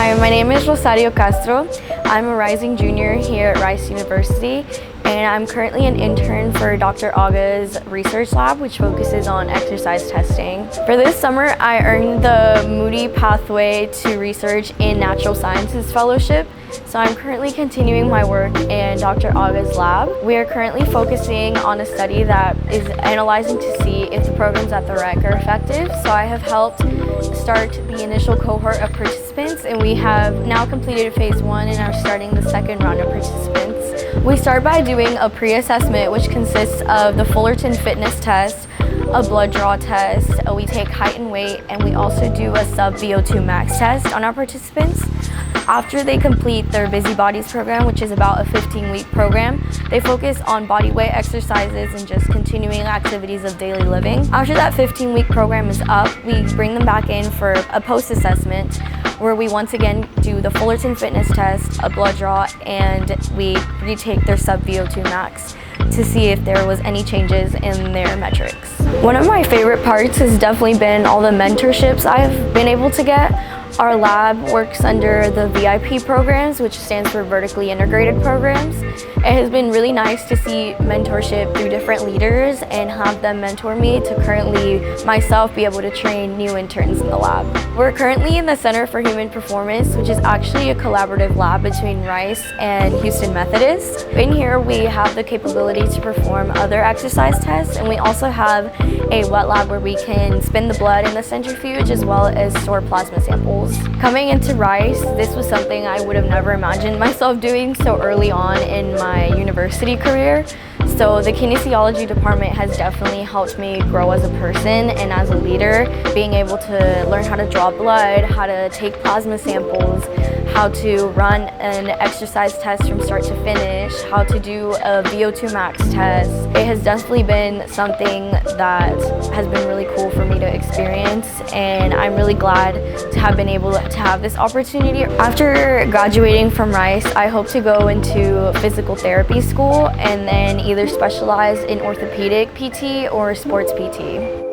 Hi, my name is Rosario Castro. I'm a rising junior here at Rice University, and I'm currently an intern for Dr. Agha's research lab, which focuses on exercise testing. For this summer, I earned the Moody Pathway to Research in Natural Sciences Fellowship. So I'm currently continuing my work in Dr. Agha's lab. We are currently focusing on a study that is analyzing to see if the programs at the REC are effective. So I have helped start the initial cohort of participants, and we have now completed phase 1 and are starting the second round of participants. We start by doing a pre-assessment, which consists of the Fullerton fitness test, a blood draw test, we take height and weight, and we also do a sub-VO2 max test on our participants. After they complete their Busy Bodies program, which is about a 15-week program, they focus on body weight exercises and just continuing activities of daily living. After that 15-week program is up, we bring them back in for a post-assessment where we once again do the Fullerton fitness test, a blood draw, and we retake their sub-VO2 max to see if there was any changes in their metrics. One of my favorite parts has definitely been all the mentorships I've been able to get. Our lab works under the VIP programs, which stands for vertically integrated programs. It has been really nice to see mentorship through different leaders and have them mentor me to currently myself be able to train new interns in the lab. We're currently in the Center for Human Performance, which is actually a collaborative lab between Rice and Houston Methodist. In here we have the capability to perform other exercise tests, and we also have a wet lab where we can spin the blood in the centrifuge as well as store plasma samples. Coming into Rice, this was something I would have never imagined myself doing so early on in my university career. So the kinesiology department has definitely helped me grow as a person and as a leader, being able to learn how to draw blood, how to take plasma samples, how to run an exercise test from start to finish, how to do a VO2 max test. It has definitely been something that has been really cool for me to experience, and I'm really glad to have been able to have this opportunity. After graduating from Rice, I hope to go into physical therapy school and then either specialize in orthopedic PT or sports PT.